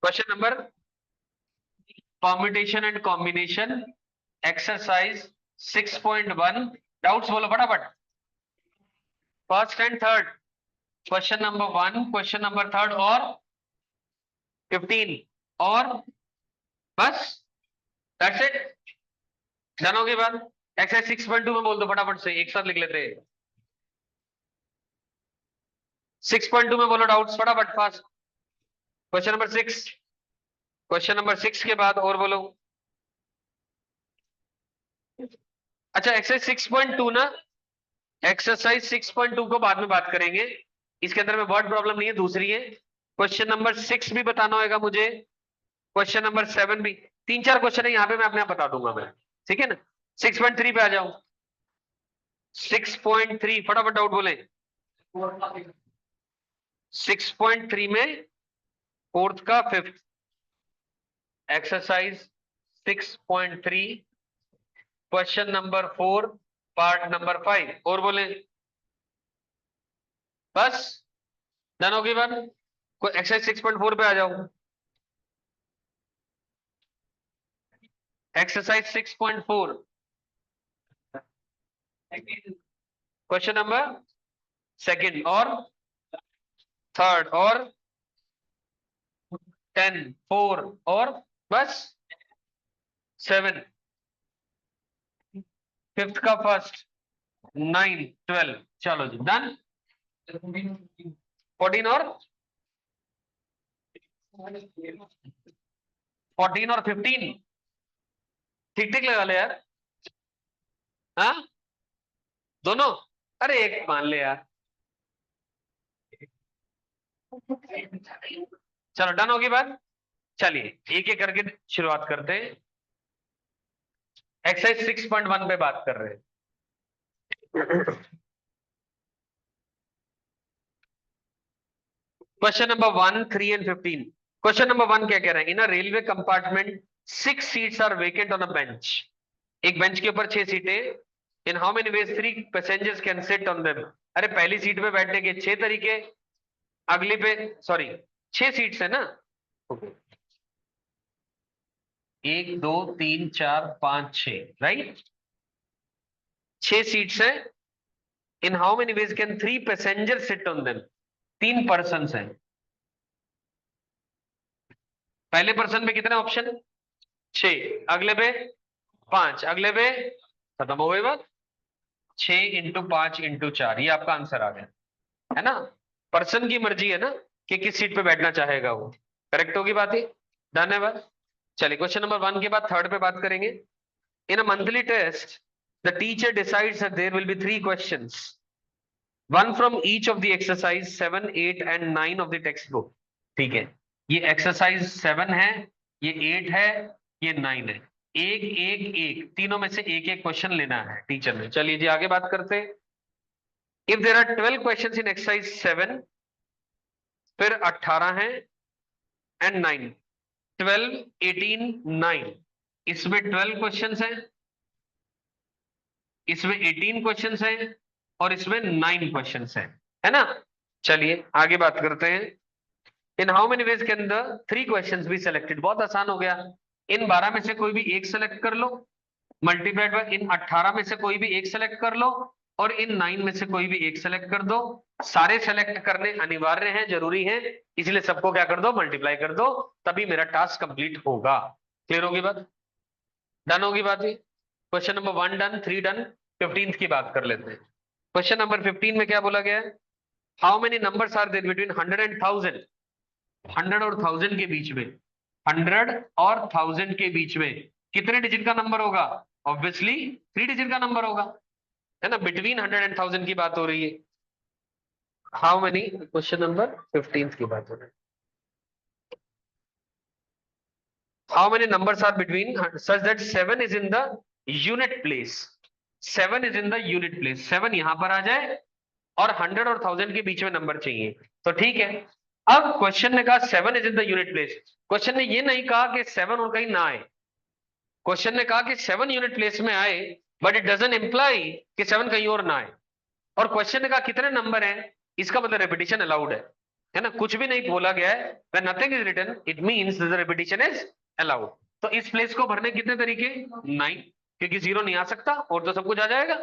Question number permutation and combination exercise 6.1। Doubts बोलो फटाफट। First and third, question number 1, question number third और 15 और बस, दैट्स इट। डन होगी बात। एक्सरसाइज 6.2 में बोल दो फटाफट से, एक साथ लिख लेते हैं। 6.2 में बोलो डाउट्स फटाफट fast. Question number 6, question number 6 के बाद और बोलो। अच्छा एक्सरसाइज 6.2 ना, एक्सरसाइज 6.2 को बाद में बात करेंगे, इसके अंदर में वर्ड प्रॉब्लम नहीं है, दूसरी है। क्वेश्चन नंबर 6 भी बताना होगा मुझे, क्वेश्चन नंबर 7 भी। 3-4 क्वेश्चन है यहाँ पे, मैं अपने आप बता दूंगा मैं, ठीक है ना। 6.3 पे आ जाओ। 6.3 फटाफट डाउट बोले। 6.3 में फोर्थ का fifth, exercise 6.3 question number 4 part number 5 और बोले बस। डन होगी बात। एक्सरसाइज 6.4 पे आ जाओ। एक्सरसाइज 6.4 क्वेश्चन नंबर सेकंड और थर्ड और 10 4 और बस 7, फिफ्थ का फर्स्ट 9 12। चलो जी डन। 14 और 15 ठीक ठीक लगा ले यार। हाँ दोनों, अरे एक मान ले यार। चलो डन होगी बात। चलिए एक एक करके शुरुआत करते हैं। एक्सरसाइज 6.1 पे बात कर रहे हैं। Question number 1, 3 and 15। Question number 1 क्या कह रहे हैं, in a railway compartment 6 seats are vacant on a bench. एक बेंच के ऊपर 6 सीटें। In how many ways 3 passengers can sit on them. अरे पहली सीट पे बैठने के 6 तरीके, अगली पे सॉरी 6 सीट्स है ना। okay. 1 2 3 4 5 6 राइट, 6 सीट्स है। इन how many ways can 3 passenger seat on them. 3 person हैं। पहले पर्सन पे कितने ऑप्शन, 6, अगले पे 5, अगले पे खत्म हो गई बात। 6 इंटू 5 इंटू 4, ये आपका आंसर आ गया है ना। पर्सन की मर्जी है ना कि किस सीट पे बैठना चाहेगा वो, करेक्ट होगी बात ही। डन है बात। चलिए क्वेश्चन नंबर 1 के बाद थर्ड पे बात करेंगे। In a monthly test the teacher decides that there will be 3 questions, one from each of the exercise 7 8 and 9 of the text book. ठीक है, ये एक्सरसाइज 7 है, ये 8 है, ये 9 है। एक एक एक तीनों में से एक एक क्वेश्चन लेना है टीचर ने। चलिए जी आगे बात करते हैं। If there are 12 question in exercise 7, फिर 18 है एंड 9, 12 18 9, इसमें 12 क्वेश्चंस हैं, इसमें 18 क्वेश्चंस हैं और इसमें 9 क्वेश्चंस हैं, है ना। चलिए आगे बात करते हैं। इन how many ways can the 3 questions be selected. बहुत आसान हो गया, इन 12 में से कोई भी एक सेलेक्ट कर लो, मल्टीप्लाइड बाय इन 18 में से कोई भी एक सेलेक्ट कर लो और इन 9 में से कोई भी एक सेलेक्ट कर दो। सारे सेलेक्ट करने अनिवार्य हैं, जरूरी है, इसलिए सबको क्या कर दो, मल्टीप्लाई कर दो, तभी मेरा टास्क कंप्लीट होगा। क्लियर होगी बात, डन होगी बात। ये क्वेश्चन नंबर 1 डन, 3 डन, 15 की बात कर लेते हैं। क्वेश्चन नंबर 15 में क्या बोला गया है, how many numbers are there between 100 and 1000। 100 और 1000 के बीच में, 100 और 1000 के बीच में कितने डिजिट का नंबर होगा, ऑब्वियसली 3 डिजिट का नंबर होगा, है ना। बिटवीन 100 एंड 1000 की बात हो रही है। हाउ मेनी, क्वेश्चन नंबर 15 की बात हो रही है। How many numbers are between such that 7 is in the unit place. 7 is in the unit place, 7 यहां पर आ जाए और 100 और 1000 के बीच में नंबर चाहिए, तो ठीक है। अब क्वेश्चन ने कहा 7 is in the unit place, question ने ये नहीं कहा कि 7 और कहीं ना आए। क्वेश्चन ने कहा कि 7 यूनिट प्लेस में आए, बट इट डजंट इंप्लाई कि 7 कहीं और ना आए। और क्वेश्चन ने कहा कितने नंबर हैं, इसका मतलब रेपिटेशन अलाउड है। है ना, कुछ भी नहीं बोला गया है, when nothing is written it means the repetition is allowed। तो इस प्लेस को भरने कितने तरीके, 9, क्योंकि 0 नहीं आ सकता और तो सब कुछ आ जाएगा।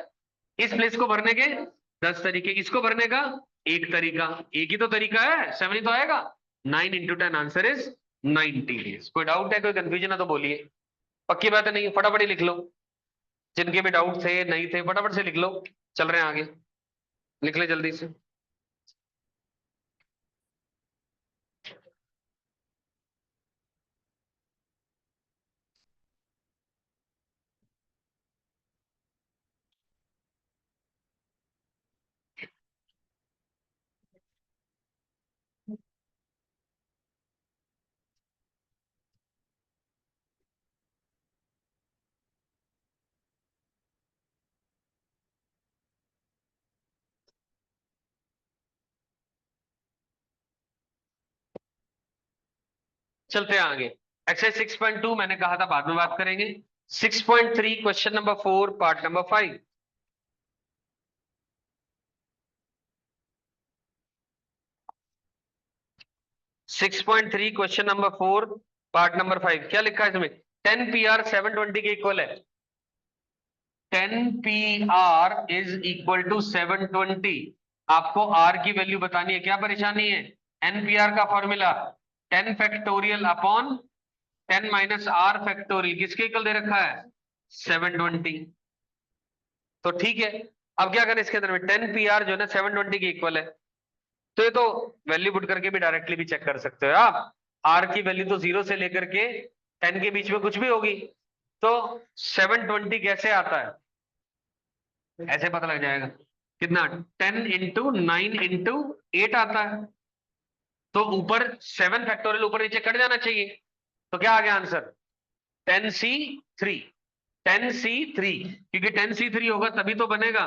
इस प्लेस को भरने के 10 तरीके, इसको भरने का एक तरीका, एक ही तो तरीका है, 7 ही तो आएगा। 9 इंटू 10 आंसर इज 90 डेज। कोई डाउट है, कोई कंफ्यूजन है तो बोलिए। पक्की बात है, नहीं फटाफट ही लिख लो, जिनके भी डाउट थे नहीं थे फटाफट से लिख लो। चल रहे हैं आगे, लिख ले जल्दी से। चलते हैं आगे। एक्सरसाइज 6.2 मैंने कहा था बाद में बात करेंगे। 6.3 question number 4 part number 5। 6.3 question number 4 part number 5, क्या लिखा है इसमें? 10 पीआर 720 के इक्वल है। 10 पीआर इज इक्वल टू 720। आपको आर की वैल्यू बतानी है, क्या परेशानी है? एनपीआर का formula 10 factorial upon 10 minus R factorial, किसके इक्वल दे रखा है? 720। तो ठीक है, अब क्या करें इसके अंदर में? 10 पीआर जो है ना 720 के इक्वल है, तो ये तो वैल्यू पुट करके भी डायरेक्टली भी चेक कर सकते हो आप। आर की वैल्यू तो 0 से लेकर के 10 के बीच में कुछ भी होगी, तो 720 कैसे आता है? ऐसे पता लग जाएगा। कितना? 10 इंटू 9 इंटू 8 आता है, तो ऊपर 7 फैक्टोरियल ऊपर नीचे कट जाना चाहिए। तो क्या आ गया आंसर? 10C3। 10C3, क्योंकि 10C3 होगा तभी तो बनेगा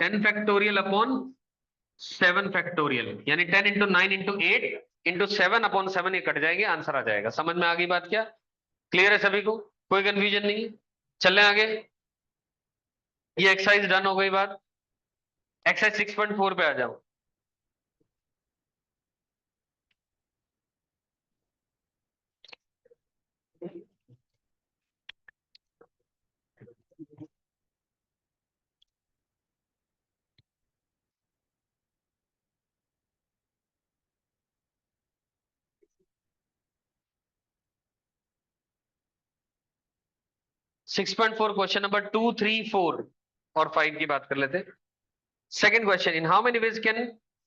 10 फैक्टोरियल अपॉन 7 फैक्टोरियल, यानी 10 इंटू 9 इंटू 8 इंटू 7 अपॉन 7, ये कट जाएगी, आंसर आ जाएगा। समझ में आ गई बात क्या? क्लियर है सभी को, कोई कंफ्यूजन नहीं है? चलें आगे, ये एक्सरसाइज डन हो गई बात। एक्सरसाइज 6.4 पे आ जाओ। 6.4 क्वेश्चन नंबर 2, 3, 4 और 5 की बात कर लेते हैं। Second question, in how many ways can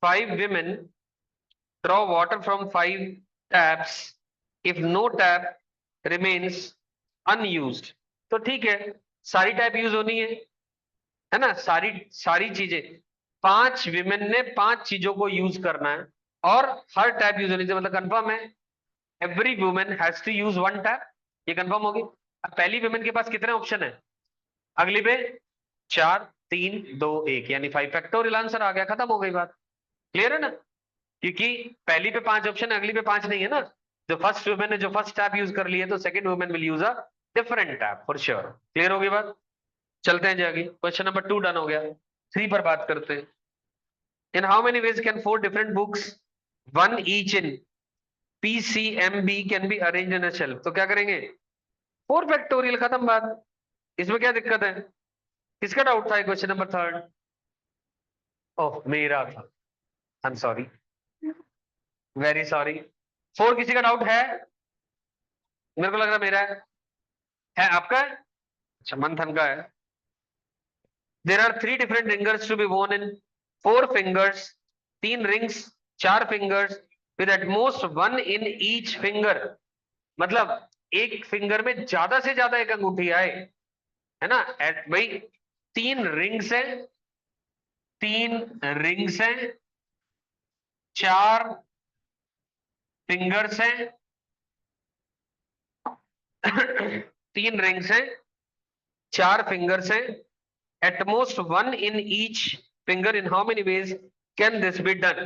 5 women draw water from 5 taps if no tap remains unused? तो ठीक है, सारी टैप यूज होनी है ना, सारी सारी चीजें, 5 विमेन ने 5 चीजों को यूज करना है और हर टैप यूज होनी चाहिए, मतलब कंफर्म है every women has to use one tap, ये कंफर्म होगी। अब पहली वुमेन के पास कितने ऑप्शन है? अगली पे 4, 3, 2, 1, यानी 5 फैक्टोरियल, आंसर आ गया, खत्म हो गई बात। क्लियर है ना? क्योंकि पहली पे 5 ऑप्शन है, अगली पे 5 नहीं है ना। जो फर्स्ट वुमेन ने जो फर्स्ट टैप यूज कर ली है, तो second women will use a different tap for sure. Clear होगी बात? चलते हैं जी आगे, क्वेश्चन नंबर 2 डन हो गया। 3 पर बात करते हैं। इन how many ways can 4 different books, one each in PCMB can be arrange in a shelf? तो क्या करेंगे? 4 फैक्टोरियल, खत्म बात। इसमें क्या दिक्कत है? किसका डाउट था क्वेश्चन नंबर 3? ओह मेरा था, I am sorry, very sorry. 4 किसी का डाउट है? मेरे को लग रहा मेरा है आपका है? अच्छा, मंथन का है। There are 3 different rings to be worn in 4 fingers, 3 rings, 4 fingers with at most 1 in each finger. मतलब एक फिंगर में ज्यादा से ज्यादा एक अंगूठी आए, है ना। भाई 3 रिंग्स है, 3 रिंग्स हैं, 4 फिंगर्स हैं, 3 रिंग्स हैं, 4 फिंगर्स हैं, at most 1 in each finger, in how many ways can this be done?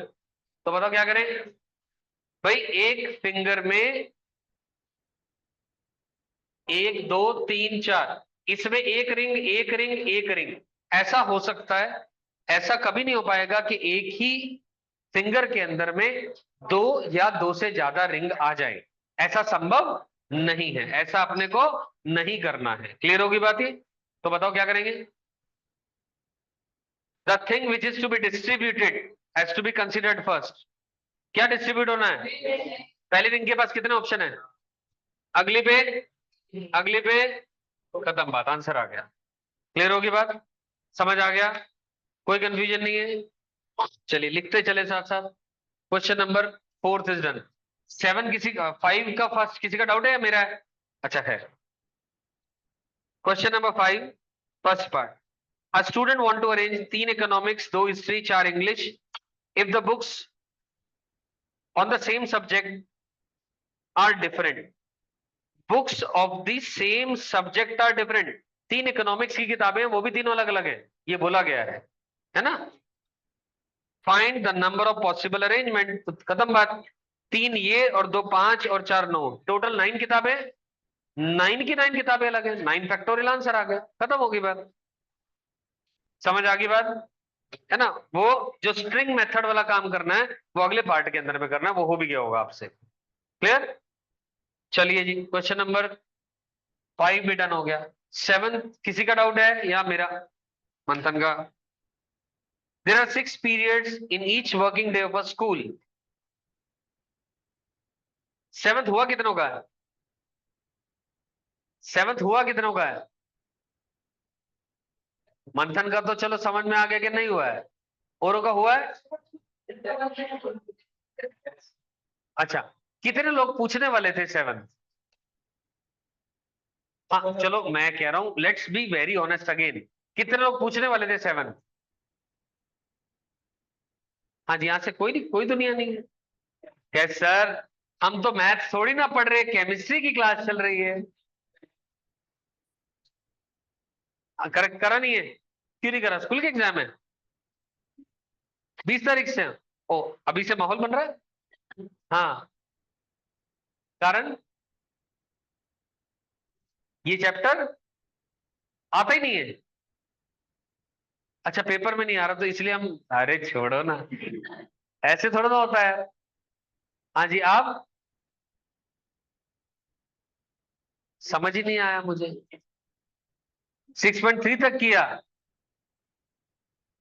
तो बताओ क्या करें भाई? एक फिंगर में 1, 2, 3, 4, इसमें एक रिंग, एक रिंग, एक रिंग, ऐसा हो सकता है। ऐसा कभी नहीं हो पाएगा कि एक ही फिंगर के अंदर में 2 या 2 से ज्यादा रिंग आ जाए, ऐसा संभव नहीं है, ऐसा अपने को नहीं करना है। क्लियर होगी बात ये? तो बताओ क्या करेंगे? The thing which is to be distributed has to be considered first. क्या डिस्ट्रीब्यूट होना है? पहले रिंग के पास कितने ऑप्शन है? अगली पे, अगली पे, खत्म बात, आंसर आ गया। क्लियर होगी बात? समझ आ गया? कोई कंफ्यूजन नहीं है? चलिए लिखते चले साथ साथ। Question number 4 is done. 7 किसी का, 5 का फर्स्ट किसी का डाउट है या मेरा है? अच्छा है। Question number 5 first part. A student want to arrange 3 economics, 2 history, 4 English. If the books on the same subject are different, books of the same subject are different. 3 economics की किताबें हैं, वो भी तीनों अलग अलग है, ये बोला गया है ना? Find the number of possible arrangement. तो खत्म बात। 3 ये और 2 5 और 4 9, टोटल 9 किताबें। 9 की 9 किताबें अलग है, 9 फैक्टोरियल आंसर आ गया, खत्म होगी बात। समझ आ गई बात? है ना? वो जो स्ट्रिंग मेथड वाला काम करना है वो अगले पार्ट के अंदर में करना है, वो हो भी गया होगा आपसे। क्लियर? चलिए जी, क्वेश्चन नंबर 5 भी डन हो गया। 7 किसी का डाउट है या मेरा, मंथन का? There are 6 periods in each working day of a school. 7th हुआ कितनों का है? 7th हुआ कितनों का है? मंथन का तो चलो समझ में आ गया कि नहीं हुआ है, औरों का हुआ है? अच्छा, कितने लोग पूछने वाले थे 7th? हाँ चलो मैं कह रहा हूं, let's be very honest again, कितने लोग पूछने वाले थे 7th? हाँ जी, यहां से कोई नहीं, कोई दुनिया नहीं है। कैसे सर, हम तो मैथ थोड़ी ना पढ़ रहे, केमिस्ट्री की क्लास चल रही है। करा नहीं है? क्यों नहीं करा? स्कूल के एग्जाम है, 20 तारीख से। ओ, अभी से माहौल बन रहा है। हाँ, कारण ये चैप्टर आता ही नहीं है। अच्छा, पेपर में नहीं आ रहा तो इसलिए हम, अरे छोड़ो ना, ऐसे थोड़ा ना होता है। हाँ जी, आप, समझ ही नहीं आया मुझे। 6.3 तक किया,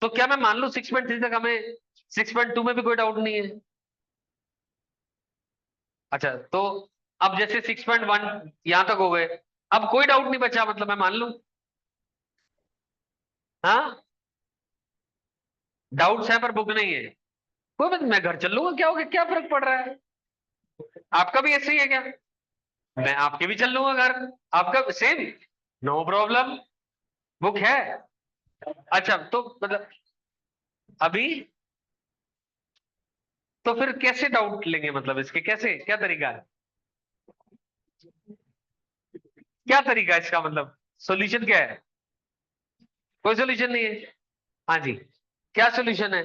तो क्या मैं मान लू 6.3 तक, हमें 6.2 में भी कोई डाउट नहीं है? अच्छा, तो अब जैसे 6.1 यहां तक हो गए, अब कोई डाउट नहीं बचा, मतलब मैं मान लू? हाँ, डाउट्स है पर बुक नहीं है। कोई बात, मैं घर चल लूंगा, क्या हो गया, क्या फर्क पड़ रहा है? आपका भी ऐसे ही है क्या? मैं आपके भी चल लूंगा घर, आपका सेम, नो प्रॉब्लम, बुक है। अच्छा, तो मतलब अभी, तो फिर कैसे डाउट लेंगे, मतलब इसके कैसे, क्या तरीका है? क्या तरीका है इसका, मतलब सॉल्यूशन क्या है? कोई सॉल्यूशन नहीं है। हाँ जी, क्या सॉल्यूशन है?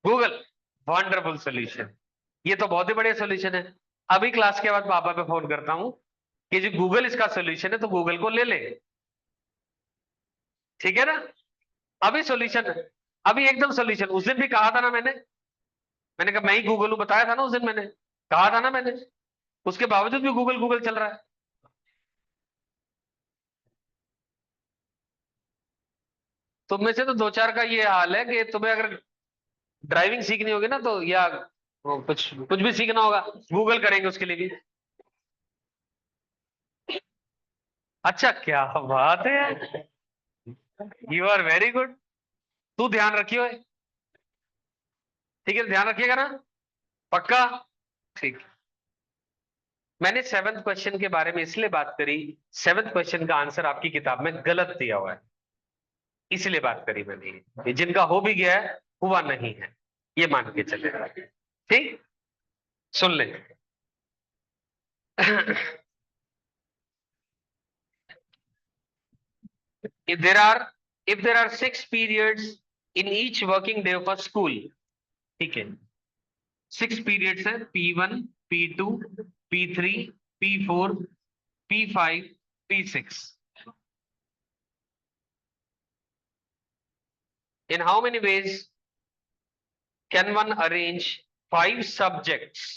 Google, wonderful solution. ये तो बहुत ही बढ़िया सॉल्यूशन है। अभी क्लास के बाद पापा पे फोन करता हूं कि जो गूगल इसका सॉल्यूशन है, तो गूगल को ले ले। ठीक है ना? अभी सॉल्यूशन है, अभी एकदम सॉल्यूशन। उस दिन भी कहा था ना मैंने, मैंने कहा मैं ही गूगल हूं, बताया था ना उस दिन, मैंने कहा था ना मैंने, उसके बावजूद भी गूगल गूगल चल रहा है। तुम में से तो 2 4 का ये हाल है कि तुम्हें अगर ड्राइविंग सीखनी होगी ना, तो या वो कुछ कुछ भी सीखना होगा, गूगल करेंगे उसके लिए भी। अच्छा, क्या बात है यार, यू आर वेरी गुड। तू ध्यान रखियो। ठीक है, ध्यान रखिएगा ना, पक्का? ठीक। मैंने 7th क्वेश्चन के बारे में इसलिए बात करी, 7th क्वेश्चन का आंसर आपकी किताब में गलत दिया हुआ है, इसलिए बात करी मैंने। ये जिनका हो भी गया है, हुआ नहीं है, ये मान के चले। ठीक, सुन ले। if there are if there are 6 periods in each working day of a school, ठीक है, 6 periods है, P1, P2, P3, P4, P5, P6. In how many ways can one arrange 5 subjects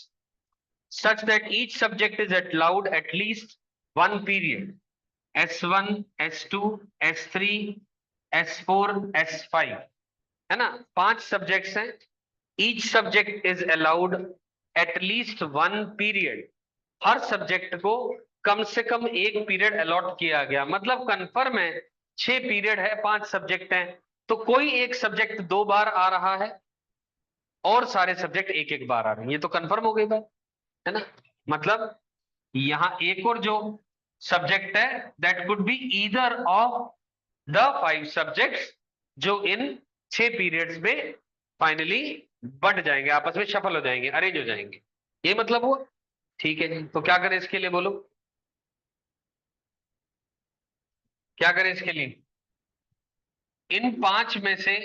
such that each subject is allowed at least one period, S1, S2, S3, S4, S5, है ना? 5 subjects हैं, each subject is allowed at least one period, her subject को कम से कम एक period allot किया गया, मतलब कंफर्म है 6 पीरियड है, 5 सब्जेक्ट हैं, तो कोई एक सब्जेक्ट 2 बार आ रहा है और सारे सब्जेक्ट एक एक बार आ रहे हैं, ये तो कंफर्म हो गई बात, है ना? मतलब यहां एक और जो सब्जेक्ट है that could be either of the 5 subjects जो इन 6 पीरियड्स में फाइनली बट जाएंगे, आपस में शफल हो जाएंगे, अरेंज हो जाएंगे, ये मतलब हुआ। ठीक है जी, तो क्या करें इसके लिए, बोलो क्या करें इसके लिए? इन 5 में से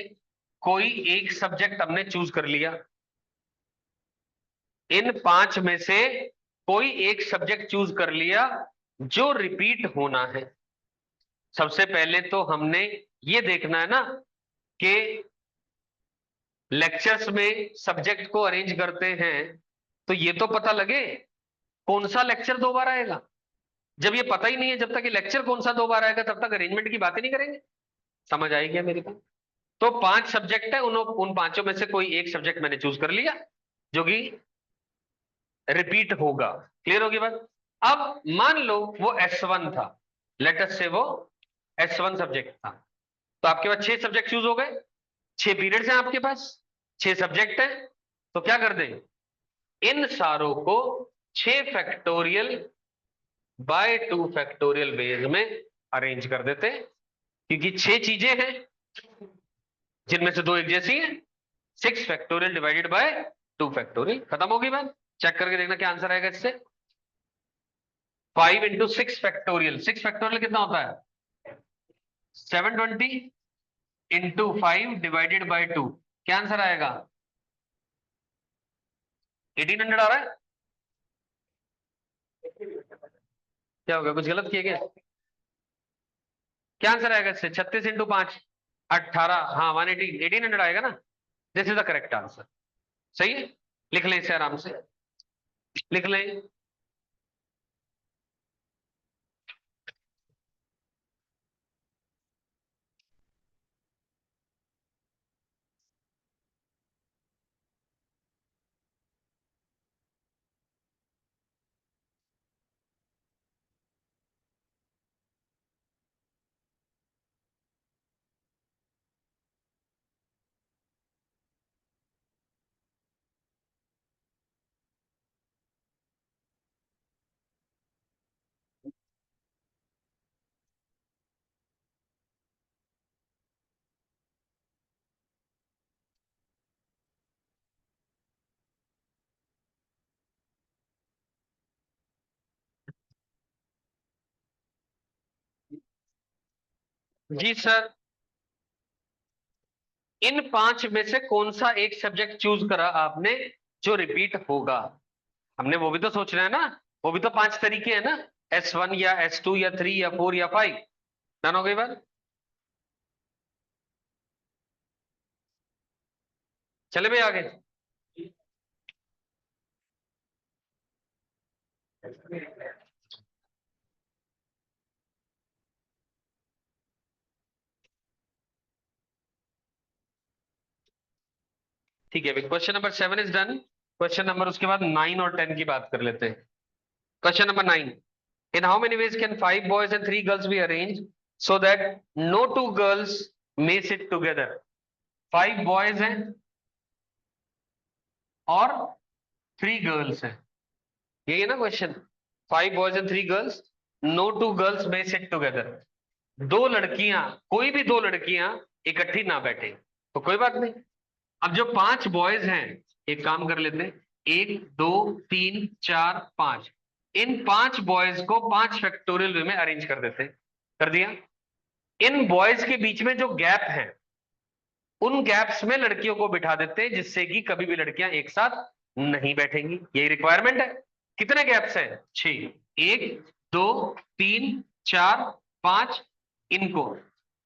कोई एक सब्जेक्ट हमने चूज कर लिया, इन 5 में से कोई एक सब्जेक्ट चूज कर लिया जो रिपीट होना है। सबसे पहले तो हमने ये देखना है ना कि लेक्चर्स में सब्जेक्ट को अरेंज करते हैं तो ये तो पता लगे कौन सा लेक्चर 2 बार आएगा। जब ये पता ही नहीं है, जब तक ये लेक्चर कौन सा 2 बार आएगा तब तक अरेंजमेंट की बात ही नहीं करेंगे। समझ आई क्या मेरी बात? तो 5 सब्जेक्ट है, उन पांचों में से कोई एक सब्जेक्ट मैंने चूज कर लिया जो कि रिपीट होगा। क्लियर होगी बात? अब मान लो वो S1 था, लेट अस से वो S1 सब्जेक्ट था, तो आपके पास 6 सब्जेक्ट चूज हो गए, 6 पीरियड्स हैं आपके पास, 6 सब्जेक्ट हैं, तो क्या कर दें, इन सारों को 6 फैक्टोरियल बाय 2 फैक्टोरियल वेज में अरेंज कर देते हैं, क्योंकि 6 चीजें हैं जिनमें से 2 एक जैसी हैं। 6 फैक्टोरियल डिवाइडेड बाय 2 फैक्टोरियल, खत्म होगी बात। चेक करके देखना क्या आंसर आएगा इससे। 5 इंटू 6 फैक्टोरियल, 6 फैक्टोरियल कितना होता है 720 इंटू 5 डिवाइडेड बाय 2, क्या आंसर आएगा 1800 आ रहा है। क्या होगा, कुछ गलत किया गया? क्या आंसर आएगा इससे, 36 इंटू 5 18, हाँ 180, 1800 आएगा ना। This is the correct answer. सही है, लिख लें इसे आराम से, लिख लें। जी सर, इन 5 में से कौन सा एक सब्जेक्ट चूज करा आपने जो रिपीट होगा? हमने वो भी तो सोचना है ना, वो भी तो 5 तरीके हैं ना, S1 या S2 या 3 या 4 या 5। डन हो गई बात, चले भाई आगे। ठीक है, question number 7 is done. Question number उसके बाद 9 और 10 की बात कर लेते हैं। Question number 9, in how many ways can 5 boys and 3 girls be arrange so that no 2 girls may sit together? 5 boys हैं और 3 गर्ल्स हैं, यही है ना question. 5 boys and 3 girls, no 2 girls may sit together. 2 लड़कियां, कोई भी 2 लड़कियां इकट्ठी ना बैठे तो कोई बात नहीं। अब जो 5 बॉयज हैं, एक काम कर लेते हैं, 1 2 3 4 5, इन 5 बॉयज को 5 फैक्टोरियल वे में अरेंज कर देते हैं। कर दिया। इन बॉयज के बीच में जो गैप है उन गैप्स में लड़कियों को बिठा देते हैं, जिससे कि कभी भी लड़कियां एक साथ नहीं बैठेंगी, यही रिक्वायरमेंट है। कितने गैप्स हैं 6, 1 2 3 4 5, इनको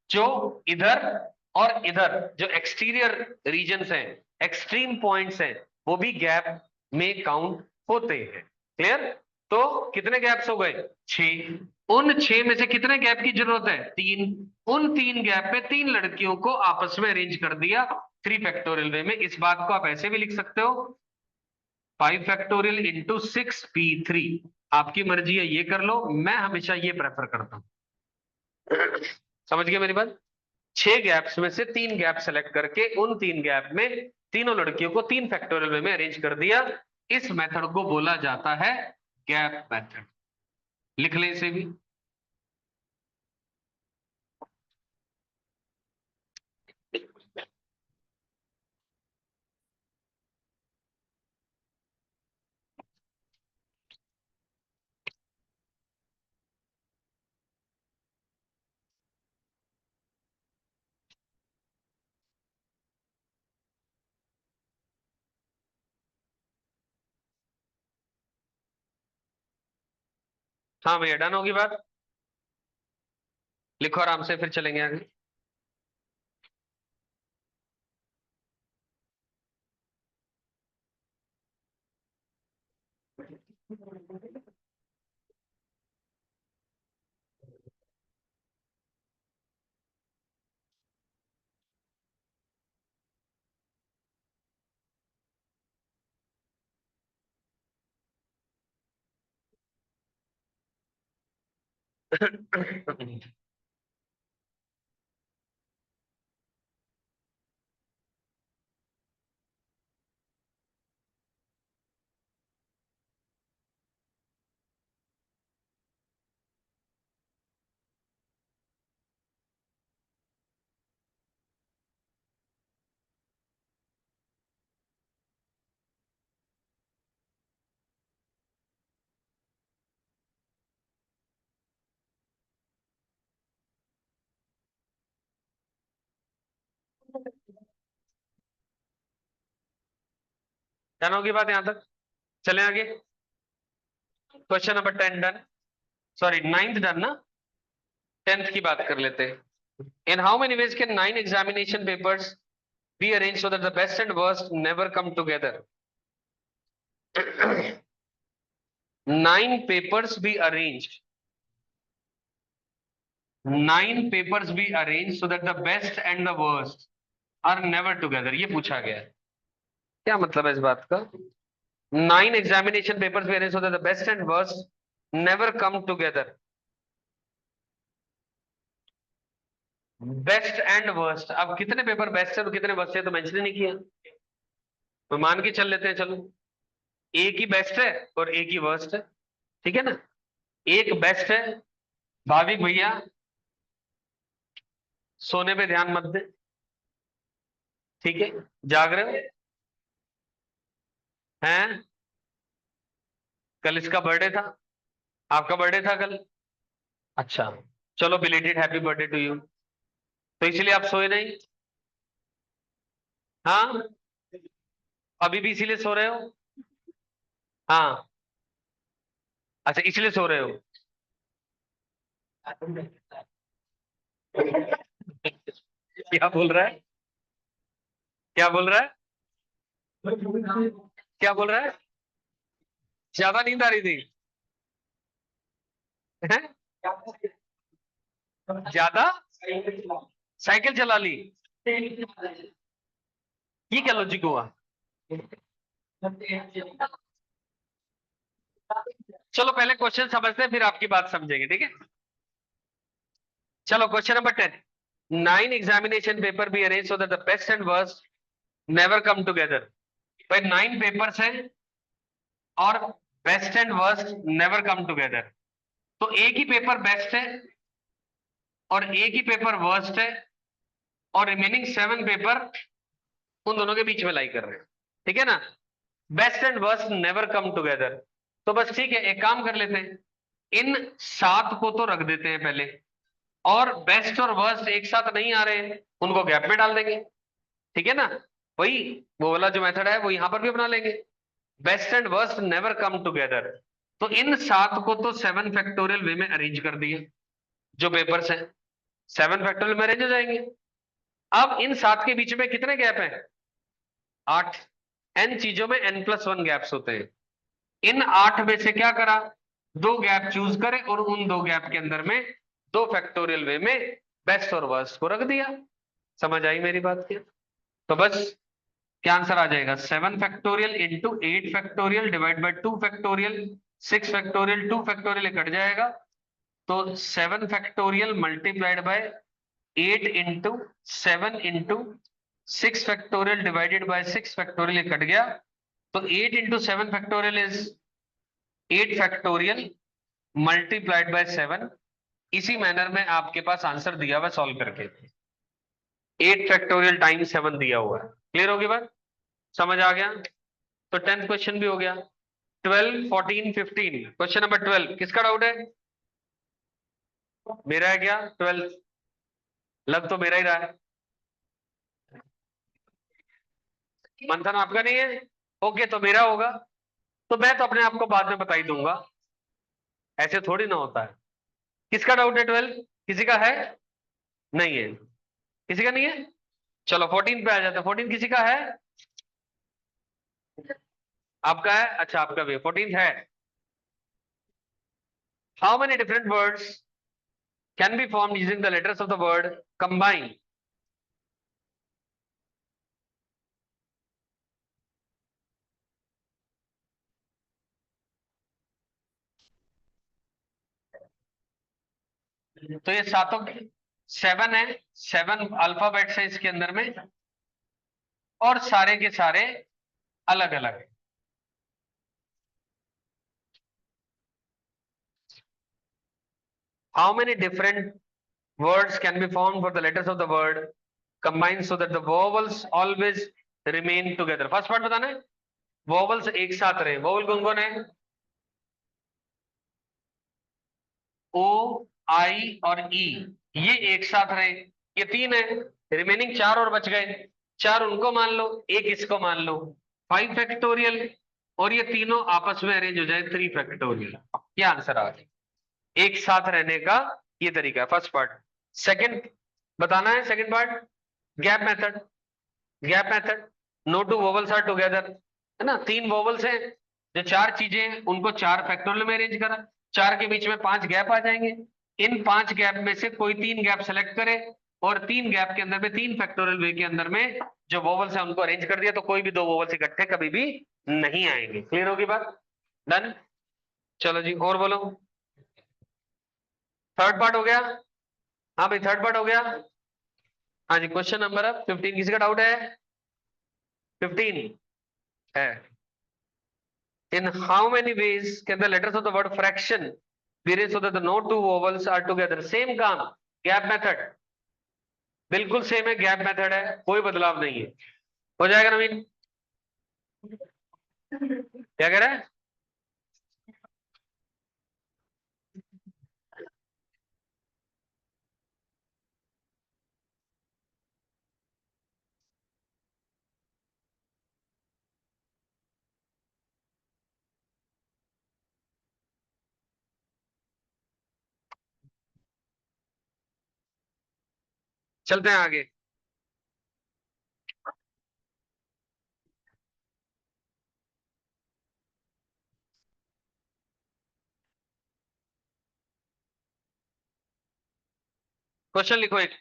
जो इधर और इधर जो एक्सटीरियर रीजन्स हैं, एक्सट्रीम पॉइंट्स हैं वो भी गैप में काउंट होते हैं। क्लियर? तो कितने गैप्स हो गए? 6। उन 6 में से कितने गैप की जरूरत है? 3। उन 3 गैप में 3 लड़कियों को आपस में अरेंज कर दिया 3 फैक्टोरियल वे में। इस बात को आप ऐसे भी लिख सकते हो 5 फैक्टोरियल इंटू 6p3। आपकी मर्जी है, ये कर लो, मैं हमेशा ये प्रेफर करता हूं। समझ गए मेरी बात? 6 गैप्स में से 3 गैप सेलेक्ट करके उन 3 गैप में तीनों लड़कियों को 3 फैक्टोरियल वे में अरेंज कर दिया। इस मेथड को बोला जाता है गैप मेथड। लिख ले इसे भी। हाँ भैया, डन होगी बात? लिखो आराम से, फिर चलेंगे आगे। डन होगी बात यहां तक? चलें आगे। Question number 10 done. Sorry, 9th done ना? 10th की बात कर लेते हैं। इन how many ways can 9 examination papers B arrange so that the best and worst never come together? 9 papers be arranged. 9 papers be arranged so that the best and the worst are never together. ये पूछा गया है। क्या मतलब है इस बात का? 9 examination papers be arranged so that the best and worst never come together. Best and worst, अब कितने पेपर बेस्ट है और कितने वर्स्ट है तो मेंशन नहीं किया। तो मान के चल लेते हैं, चलो एक ही बेस्ट है और एक ही वर्स्ट है। ठीक है ना? एक बेस्ट है, भाविक भैया सोने पे ध्यान मत दे। ठीक है? जाग रहे हो? हैं? कल इसका बर्थडे था, आपका बर्थडे था कल। अच्छा, चलो belated happy birthday to you. तो इसलिए आप सोए नहीं? हाँ, अभी भी इसीलिए सो रहे हो? हाँ, अच्छा इसलिए सो रहे हो। क्या बोल रहा है? क्या बोल रहा है? क्या बोल रहा है? ज्यादा नींद आ रही थी? हैं? ज्यादा साइकिल चला ली? ये क्या लॉजिक हुआ? चलो पहले क्वेश्चन समझते हैं, फिर आपकी बात समझेंगे, ठीक है? चलो question number 10। 9 examination paper B arrange so that the best and worst never come together. भाई 9 पेपर्स हैं और best and worst never come together. तो एक ही पेपर बेस्ट है और एक ही पेपर वर्स्ट है और रिमेनिंग 7 पेपर उन दोनों के बीच में लाई कर रहे हैं। ठीक है ना? Best and worst never come together. तो बस ठीक है, एक काम कर लेते हैं, इन 7 को तो रख देते हैं पहले, और बेस्ट और वर्स्ट एक साथ नहीं आ रहे हैं उनको गैप में डाल देंगे। ठीक है ना? वही वो वाला जो मेथड है वो यहां पर भी अपना लेंगे। Best and worst never come together. तो इन 7 को तो 7 फैक्टोरियल वे में अरेंज कर दिए, जो पेपर्स हैं 7 फैक्टोरियल में अरेंज हो जाएंगे। अब इन 7 के बीच में कितने गैप हैं? 8, n चीजों में n+1 गैप्स होते हैं। इन 8 में से क्या करा, 2 गैप चूज करे और उन 2 गैप के अंदर में 2 फैक्टोरियल वे में बेस्ट और वर्स्ट को रख दिया। समझ आई मेरी बात की? तो बस क्या आंसर आ जाएगा, 7 factorial into 8 factorial divide by 2 factorial, 6 factorial 2 factorial cut जाएगा, तो 7 factorial multiplied by 8 into 7 into 6 factorial divided by 6 factorial cut गया, तो 8 into 7 factorial is 8 factorial multiplied by 7। इसी मैनर में आपके पास आंसर दिया हुआ सॉल्व करके, 8 फैक्टोरियल टाइम 7 दिया हुआ है। क्लियर होगी बात, समझ आ गया? तो 10th क्वेश्चन भी हो गया। 12, 14, 15, क्वेश्चन नंबर 12 किसका डाउट है? मेरा है क्या? 12 लग तो मेरा ही रहा है। मंथन आपका नहीं है? ओके, तो मेरा होगा। तो मैं तो अपने आप को बाद में बता ही दूंगा, ऐसे थोड़ी ना होता है। किसका डाउट है 12? किसी का है? नहीं है, किसी का नहीं है। चलो 14 पे आ जाते हैं। 14 किसी का है? आपका है? अच्छा, आपका भी 14 है। How many different words can be form using the letters of the word combine? तो ये सातों 7 है, 7 अल्फाबेट्स है इसके अंदर में, और सारे के सारे अलग अलग है। How many different words can be formed for the letters of the word combined so that the vowels always remain together? First part बताना है, vowels एक साथ रहे। vowel कौन कौन है? ओ, आई और ई, ये एक साथ रहे, ये 3 है। रिमेनिंग 4 और बच गए, 4 उनको मान लो, एक इसको मान लो, 5 फैक्टोरियल, और ये तीनों आपस में अरेंज हो जाए 3 फैक्टोरियल। क्या आंसर आ गया? एक साथ रहने का ये तरीका है, फर्स्ट पार्ट। सेकंड बताना है, second part, gap method. Gap method, no two vowels are together, है ना? 3 वोवल्स हैं, जो 4 चीजें हैं उनको 4 फैक्टोरियल में अरेंज करा, 4 के बीच में 5 गैप आ जाएंगे। इन 5 गैप में से कोई 3 गैप सेलेक्ट करे, और 3 गैप के अंदर में 3 फैक्टोरियल वे के अंदर में जो वोवल्स है उनको अरेंज कर दिया, तो कोई भी 2 वोवल्स इकट्ठे कभी भी नहीं आएंगे। क्लियर होगी बात? डन। चलो जी, और बोलो। थर्ड पार्ट हो गया? हाँ भाई, थर्ड पार्ट हो गया। हाँ जी, क्वेश्चन नंबर 15 किसी का डाउट है? 15 है। In how many ways can the letters of the word fraction be arranged so that the no two vowels are together? Same काम, gap method, बिल्कुल सेम है, गैप मेथड है, कोई बदलाव नहीं है। हो जाएगा नवीन? क्या कह रहा है? चलते हैं आगे। क्वेश्चन लिखो एक,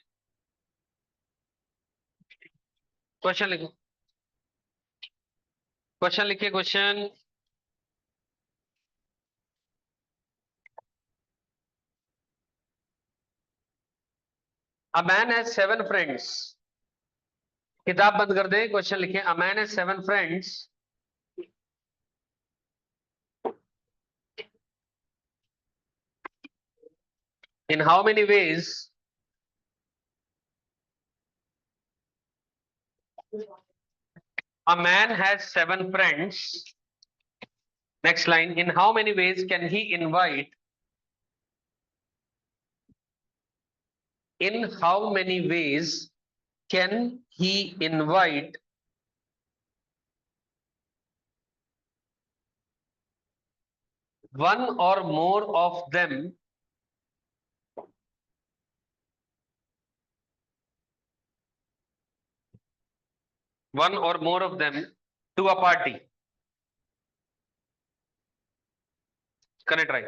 क्वेश्चन लिखो, क्वेश्चन लिखिए, question. A man has 7 friends, किताब बंद कर दे, क्वेश्चन लिखिए। A man has 7 friends, in how many veg a man has 7 friends. Next line, in how many ways can he invite? In how many ways can he invite one or more of them one or more of them to a party. Can I try?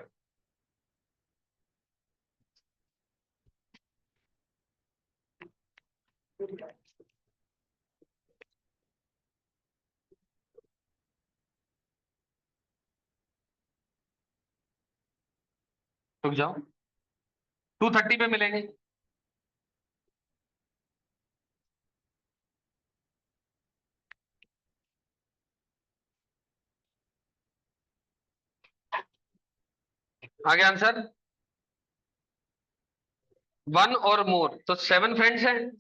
रुक जाओ, 2:30 पे मिलेंगे। आगे answer, one और मोर, तो 7 friends हैं,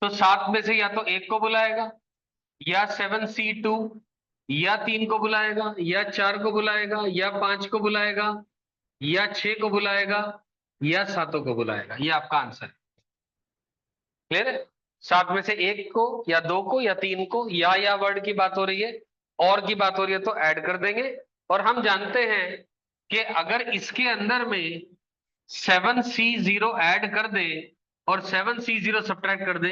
तो 7 में से या तो एक को बुलाएगा, या 7C2, या 3 को बुलाएगा, या 4 को बुलाएगा, या 5 को बुलाएगा, या 6 को बुलाएगा, या 7 को बुलाएगा। ये आपका आंसर है। क्लियर है? 7 में से एक को, या 2 को, या 3 को, या वर्ड की बात हो रही है, और की बात हो रही है तो ऐड कर देंगे। और हम जानते हैं कि अगर इसके अंदर में 7C0 ऐड कर दे और 7C0 सब्ट्रैक्ट कर दे,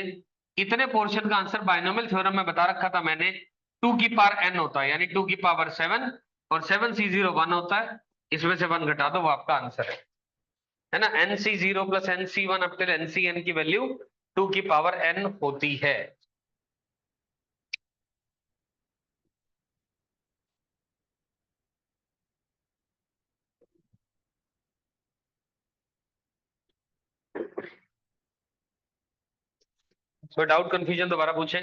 इतने पोर्शन का आंसर बाइनोमियल थ्योरम में बता रखा था मैंने, 2 की पावर n होता है, यानी 2 की पावर 7, और 7C0 1 होता है, इसमें से 1 घटा दो, वो आपका आंसर है ना। NC0 plus NC1 up till NCN की वैल्यू 2 की पावर n होती है। कोई डाउट कंफ्यूजन दोबारा पूछें।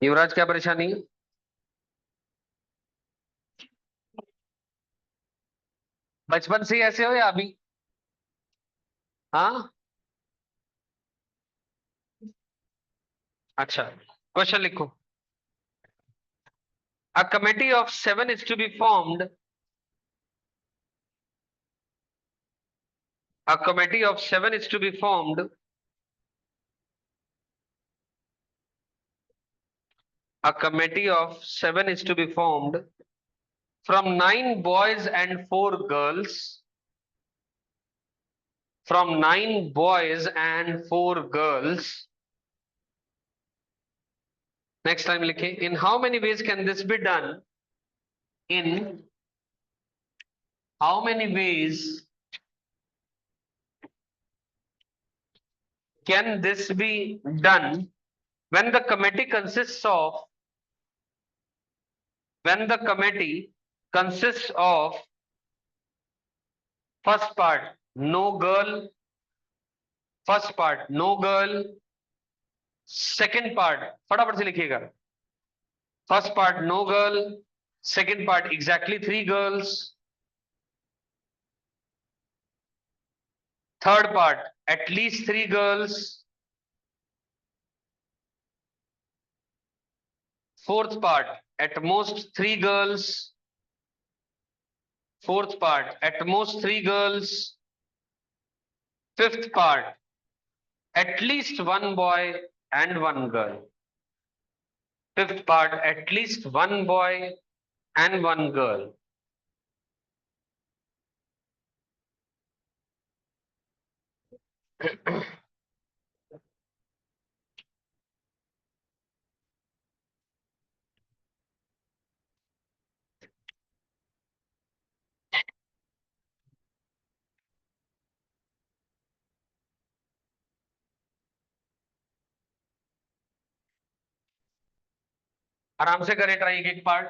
युवराज, क्या परेशानी है? बचपन से ही ऐसे हो या अभी? हाँ, अच्छा, क्वेश्चन लिखो। A committee of 7 is to be formed. A committee of 7 is to be formed. A committee of 7 is to be formed from 9 boys and 4 girls. From 9 boys and 4 girls. Next time लिखें. In how many ways can this be done? In how many ways can this be done when the committee consists of, when the committee consists of, first part no girl, first part no girl, second part फटाफट से लिखिएगा, first part no girl, second part exactly 3 girls, third part at least 3 girls, fourth part at most 3 girls, fourth part at most 3 girls, fifth part at least 1 boy and 1 girl, fifth part at least 1 boy and 1 girl. आराम से करें try, एक part.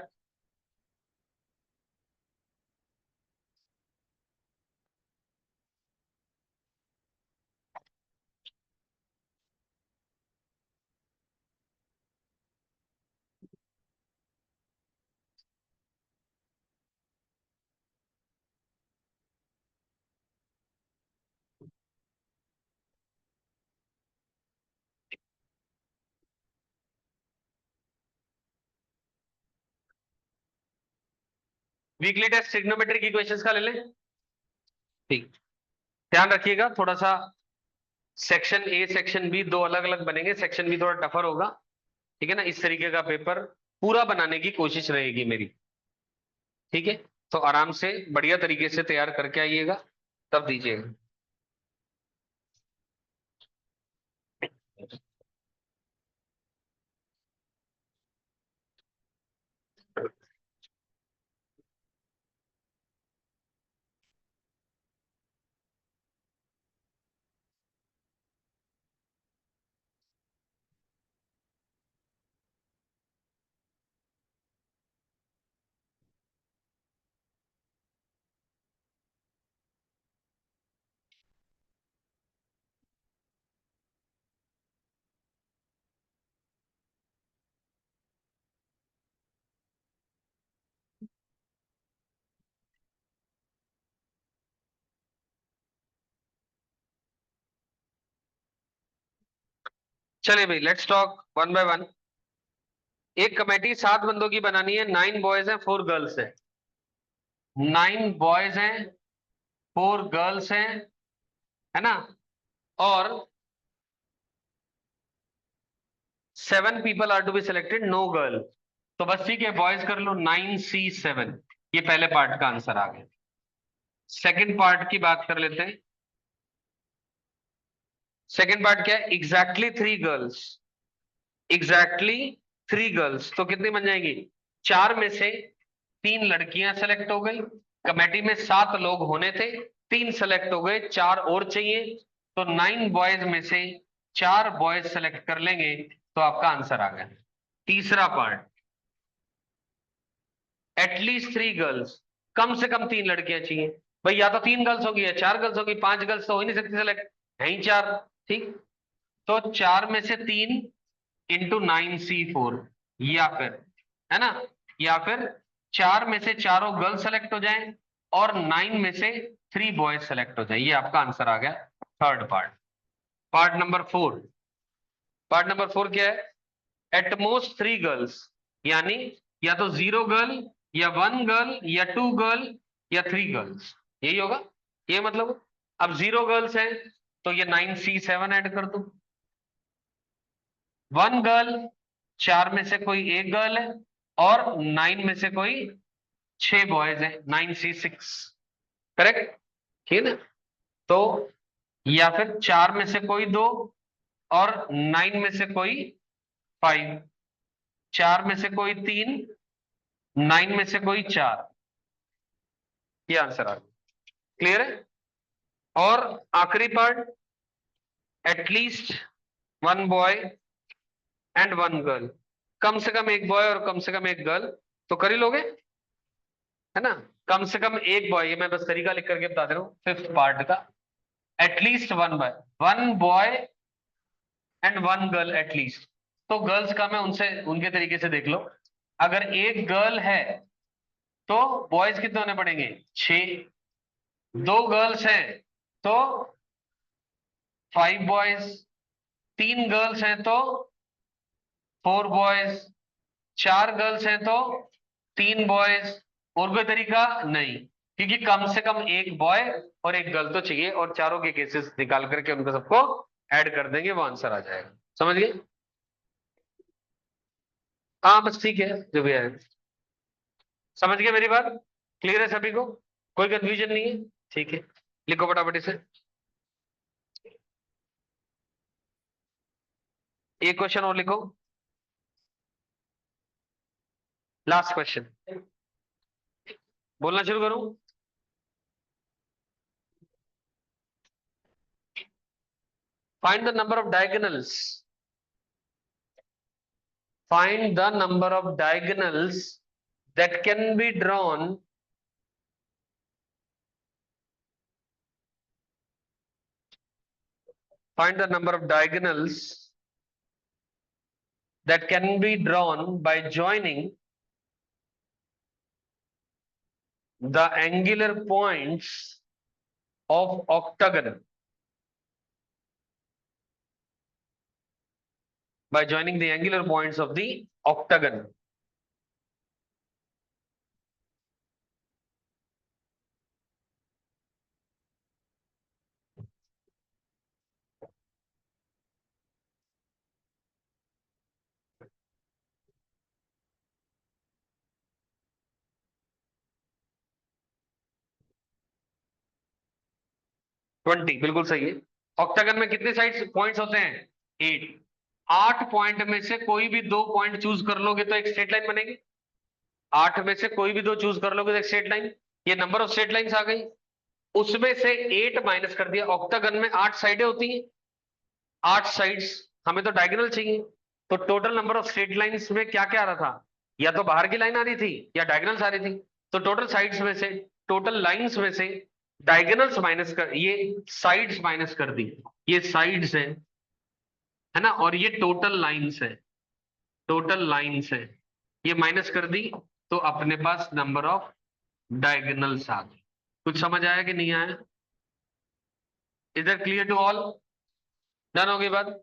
Weekly test trigonometric equations का ले लें। ठीक, ध्यान रखिएगा थोड़ा सा, सेक्शन ए सेक्शन बी दो अलग अलग बनेंगे, सेक्शन बी थोड़ा टफर होगा, ठीक है ना। इस तरीके का पेपर पूरा बनाने की कोशिश रहेगी मेरी, ठीक है। तो आराम से बढ़िया तरीके से तैयार करके आइएगा, तब दीजिएगा। चलिए भाई, let's talk one by one. एक कमेटी 7 बंदों की बनानी है, 9 बॉयज हैं 4 गर्ल्स हैं। 9 बॉयज हैं 4 गर्ल्स हैं, है ना। और 7 people are to be selected, no girl. तो बस ठीक है, बॉयज कर लो 9C7। ये पहले पार्ट का आंसर आ गया। सेकंड पार्ट की बात कर लेते हैं। सेकंड पार्ट क्या है? Exactly 3 girls. एग्जैक्टली 3 गर्ल्स, तो कितनी बन जाएंगी? 4 में से 3 लड़कियां सेलेक्ट हो गई। कमेटी में 7 लोग होने थे, 3 सेलेक्ट हो गए, 4 और चाहिए। तो 9 बॉयज में से 4 बॉयज सेलेक्ट कर लेंगे, तो आपका आंसर आ गया। तीसरा पार्ट, एटलीस्ट 3 गर्ल्स, कम से कम 3 लड़कियां चाहिए। भाई या तो 3 गर्ल्स होगी या 4 गर्ल्स होगी, 5 गर्ल्स तो हो ही नहीं सकती सेलेक्ट, है ही 4। ठीक, तो 4 में से 3 इंटू 9C4, या फिर, है ना, या फिर 4 में से चारों गर्ल्स सेलेक्ट हो जाएं और 9 में से 3 बॉयज सेलेक्ट हो जाए। ये आपका आंसर आ गया। Third part. Part number 4। Part number 4 क्या है? एटमोस्ट 3 गर्ल्स, यानी या तो 0 गर्ल या 1 गर्ल या 2 गर्ल या 3 गर्ल्स, यही होगा। ये मतलब अब 0 गर्ल्स है तो ये 9C7 ऐड कर दो। 1 गर्ल, 4 में से कोई एक गर्ल है, और 9 में से कोई 6 बॉयज है, 9C6। करेक्ट, ठीक है ना। तो या फिर 4 में से कोई 2 और 9 में से कोई 5, 4 में से कोई 3, 9 में से कोई 4। ये आंसर आ गया। क्लियर है? और आखिरी part, at least 1 boy and 1 girl, कम से कम एक बॉय और कम से कम एक गर्ल, तो कर ही लोगे, है ना। कम से कम एक बॉय, ये मैं बस तरीका लिख करके बता दे रहा हूँ फिफ्थ पार्ट का। At least 1 boy and 1 girl at least. तो गर्ल्स का मैं उनसे उनके तरीके से देख लो। अगर एक गर्ल है तो बॉयज कितने होने पड़ेंगे? 6। 2 गर्ल्स हैं तो 5 बॉयज। 3 गर्ल्स हैं तो 4 बॉयज। 4 गर्ल्स हैं तो 3 बॉयज। और कोई तरीका नहीं, क्योंकि कम से कम एक बॉय और एक गर्ल तो चाहिए, और चारों के केसेस निकाल करके उनको सबको ऐड कर देंगे, वो आंसर आ जाएगा। समझ गए? हाँ बस ठीक है, जो भी है। समझ गए मेरी बात? क्लियर है सभी को? कोई कंफ्यूजन नहीं है? ठीक है, लिखो फटाफट इसे। एक क्वेश्चन और लिखो, लास्ट क्वेश्चन। बोलना शुरू करूं? Find the number of diagonals. Find the number of diagonals that can be drawn find the number of diagonals that can be drawn by joining the angular points of octagon. By joining the angular points of the octagon. 20 बिल्कुल सही है। Octagon में कितने side points होते हैं? 8। 8 point में से कोई भी 2 पॉइंट चूज कर लोगे तो एक स्ट्रेट लाइन बनेगी। 8 में से कोई भी 2 चूज कर लोगे तो एक स्ट्रेट लाइन। ये नंबर ऑफ स्ट्रेट लाइंस आ गई। उसमें से 8 माइनस कर दिया। ऑक्टागन में 8 साइडें होती हैं, 8 साइड्स। हमें तो डायगोनल चाहिए। तो total number of straight lines में क्या क्या आ रहा था? या तो बाहर की लाइन आ रही थी या डायगोनल्स आ रही थी। तो टोटल साइड्स में से, टोटल लाइंस में से डायगोनल्स माइनस कर, ये साइड्स माइनस कर दी। ये साइड्स है ना, और ये टोटल लाइंस है, टोटल लाइंस है। ये माइनस कर दी तो अपने पास नंबर ऑफ डायगोनल्स आ गए। कुछ समझ आया कि नहीं आया? इधर क्लियर टू ऑल? डन हो गई बात।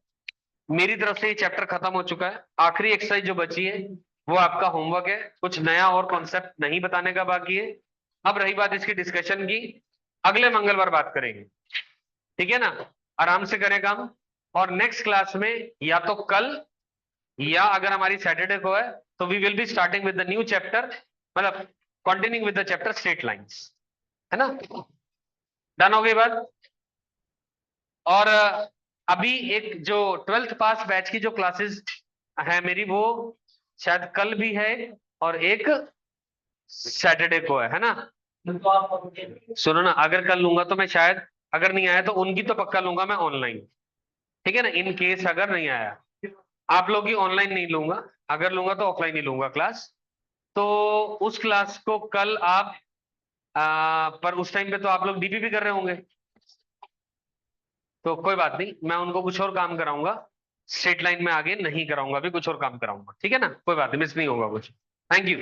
मेरी तरफ से ये चैप्टर खत्म हो चुका है। आखिरी एक्सरसाइज जो बची है वो आपका होमवर्क है। कुछ नया और कॉन्सेप्ट नहीं बताने का बाकी है। अब रही बात इसकी डिस्कशन की, अगले मंगलवार बात करेंगे, ठीक है ना? आराम से करें काम। और नेक्स्ट क्लास में या तो कल, या अगर हमारी सैटरडे को है तो we will be starting with the new chapter, मतलब continuing with the chapter straight lines, है ना? डन हो गई बात। और अभी एक जो 12th पास बैच की जो क्लासेस है मेरी, वो शायद कल भी है और एक सैटरडे को है ना? सुनो ना, अगर कल लूंगा तो मैं शायद, अगर नहीं आया तो उनकी तो पक्का लूंगा मैं ऑनलाइन, ठीक है ना? इन केस अगर नहीं आया, आप लोग की ऑनलाइन नहीं लूंगा, अगर लूंगा तो ऑफलाइन ही लूंगा क्लास। तो उस क्लास को कल आप पर उस टाइम पे तो आप लोग डीपीपी कर रहे होंगे, तो कोई बात नहीं, मैं उनको कुछ और काम कराऊंगा। स्ट्रेट लाइन में आगे नहीं कराऊंगा, अभी कुछ और काम कराऊंगा, ठीक है ना? कोई बात नहीं, मिस नहीं होगा कुछ। Thank you.